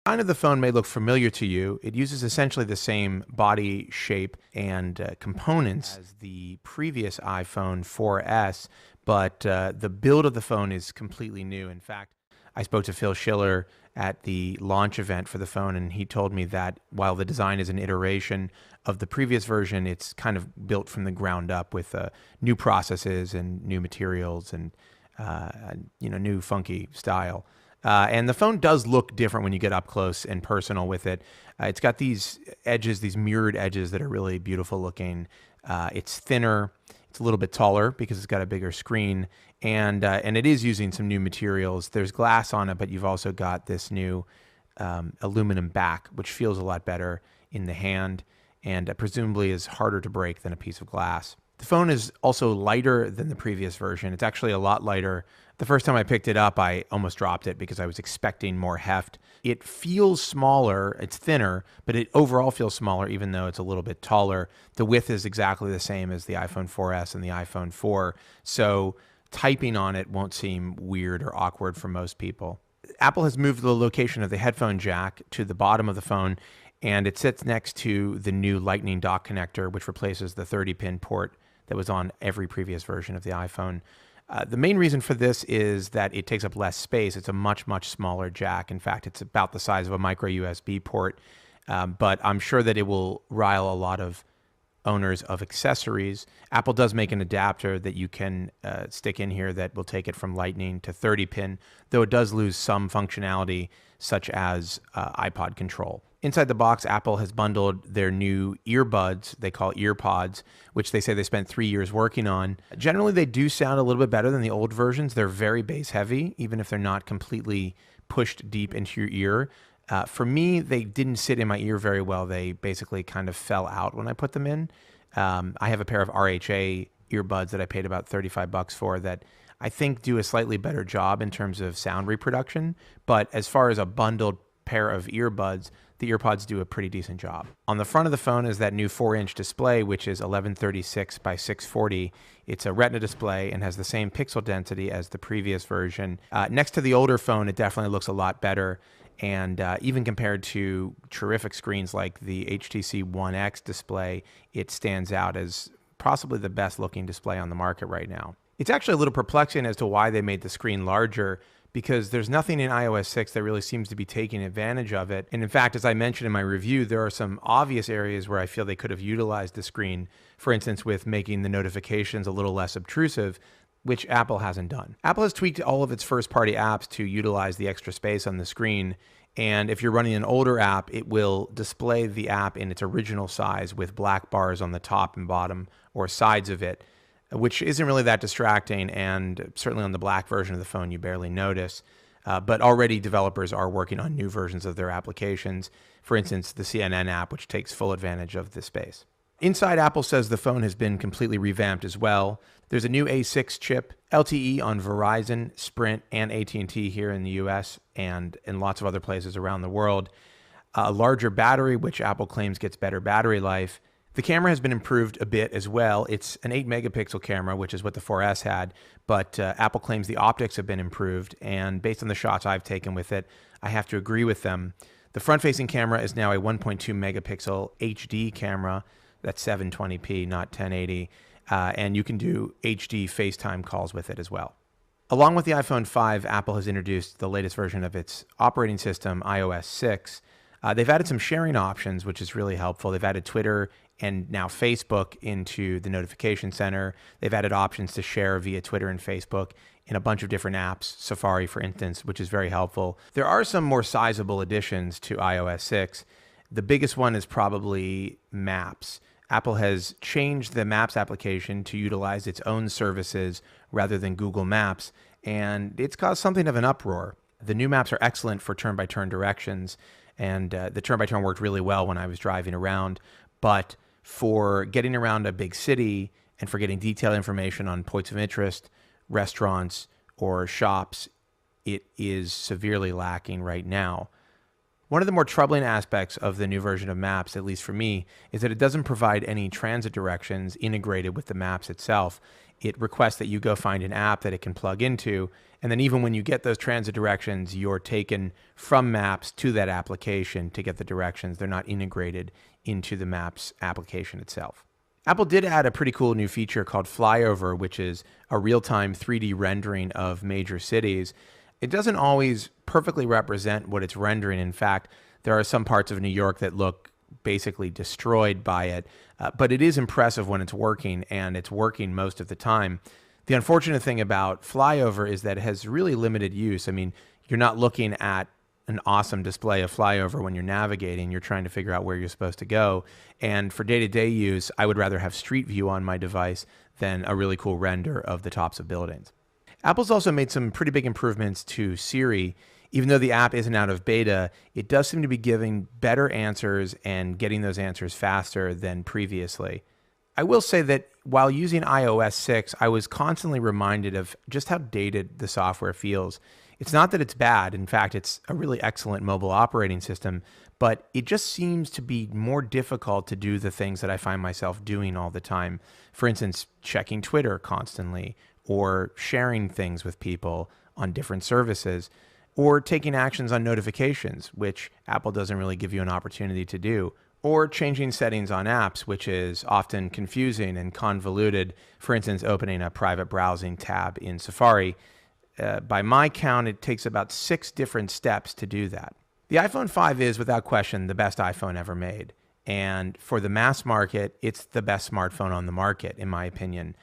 Design of the phone may look familiar to you. It uses essentially the same body shape and components as the previous iPhone 4S, but the build of the phone is completely new. In fact, I spoke to Phil Schiller at the launch event for the phone, and he told me that while the design is an iteration of the previous version, it's kind of built from the ground up with new processes and new materials and new funky style. And the phone does look different when you get up close and personal with it. It's got these edges, these mirrored edges that are really beautiful looking. It's thinner. It's a little bit taller because it's got a bigger screen, and it is using some new materials. There's glass on it, but you've also got this new aluminum back, which feels a lot better in the hand, and presumably is harder to break than a piece of glass. The phone is also lighter than the previous version. It's actually a lot lighter. The first time I picked it up, I almost dropped it because I was expecting more heft. It feels smaller, it's thinner, but it overall feels smaller even though it's a little bit taller. The width is exactly the same as the iPhone 4S and the iPhone 4, so typing on it won't seem weird or awkward for most people. Apple has moved the location of the headphone jack to the bottom of the phone, and it sits next to the new Lightning dock connector, which replaces the 30-pin port that was on every previous version of the iPhone. The main reason for this is that it takes up less space. It's a much, much smaller jack. In fact, it's about the size of a micro USB port, but I'm sure that it will rile a lot of owners of accessories. Apple does make an adapter that you can stick in here that will take it from Lightning to 30-pin, though it does lose some functionality such as iPod control. Inside the box, Apple has bundled their new earbuds, they call EarPods, which they say they spent 3 years working on. Generally, they do sound a little bit better than the old versions. They're very bass heavy, even if they're not completely pushed deep into your ear. For me, they didn't sit in my ear very well. They basically kind of fell out when I put them in. I have a pair of RHA earbuds that I paid about $35 for that I think do a slightly better job in terms of sound reproduction. But as far as a bundled pair of earbuds, the EarPods do a pretty decent job. On the front of the phone is that new 4-inch display, which is 1136 by 640. It's a Retina display and has the same pixel density as the previous version. Next to the older phone, it definitely looks a lot better. And even compared to terrific screens like the HTC One X display, it stands out as possibly the best looking display on the market right now. It's actually a little perplexing as to why they made the screen larger, because there's nothing in iOS 6 that really seems to be taking advantage of it. And in fact, as I mentioned in my review, there are some obvious areas where I feel they could have utilized the screen, for instance, with making the notifications a little less obtrusive, which Apple hasn't done. Apple has tweaked all of its first-party apps to utilize the extra space on the screen, and if you're running an older app, it will display the app in its original size with black bars on the top and bottom or sides of it, which isn't really that distracting, and certainly on the black version of the phone, you barely notice. But already developers are working on new versions of their applications. For instance, the CNN app, which takes full advantage of this space. Inside, Apple says the phone has been completely revamped as well. There's a new A6 chip, LTE on Verizon, Sprint, and AT&T here in the US and in lots of other places around the world. A larger battery, which Apple claims gets better battery life. The camera has been improved a bit as well. It's an 8-megapixel camera, which is what the 4S had, but Apple claims the optics have been improved, and based on the shots I've taken with it, I have to agree with them. The front-facing camera is now a 1.2-megapixel HD camera. That's 720p, not 1080, and you can do HD FaceTime calls with it as well. Along with the iPhone 5, Apple has introduced the latest version of its operating system, iOS 6. They've added some sharing options, which is really helpful. They've added Twitter and now Facebook into the notification center. They've added options to share via Twitter and Facebook in a bunch of different apps, Safari, for instance, which is very helpful. There are some more sizable additions to iOS 6. The biggest one is probably Maps. Apple has changed the Maps application to utilize its own services rather than Google Maps, and it's caused something of an uproar. The new maps are excellent for turn-by-turn directions, and the turn-by-turn worked really well when I was driving around, but for getting around a big city and for getting detailed information on points of interest, restaurants, or shops, it is severely lacking right now. One of the more troubling aspects of the new version of Maps, at least for me, is that it doesn't provide any transit directions integrated with the Maps itself. It requests that you go find an app that it can plug into, and then even when you get those transit directions, you're taken from Maps to that application to get the directions. They're not integrated into the Maps application itself. Apple did add a pretty cool new feature called Flyover, which is a real-time 3D rendering of major cities. It doesn't always perfectly represent what it's rendering. In fact, there are some parts of New York that look basically destroyed by it, but it is impressive when it's working, and it's working most of the time. The unfortunate thing about Flyover is that it has really limited use. I mean, you're not looking at an awesome display of Flyover when you're navigating. You're trying to figure out where you're supposed to go. And for day-to-day use, I would rather have Street View on my device than a really cool render of the tops of buildings. Apple's also made some pretty big improvements to Siri. Even though the app isn't out of beta, it does seem to be giving better answers and getting those answers faster than previously. I will say that while using iOS 6, I was constantly reminded of just how dated the software feels. It's not that it's bad. In fact, it's a really excellent mobile operating system, but it just seems to be more difficult to do the things that I find myself doing all the time. For instance, checking Twitter constantly, or sharing things with people on different services, or taking actions on notifications, which Apple doesn't really give you an opportunity to do, or changing settings on apps, which is often confusing and convoluted. For instance, opening a private browsing tab in Safari. By my count, it takes about 6 different steps to do that. The iPhone 5 is, without question, the best iPhone ever made. And for the mass market, it's the best smartphone on the market, in my opinion.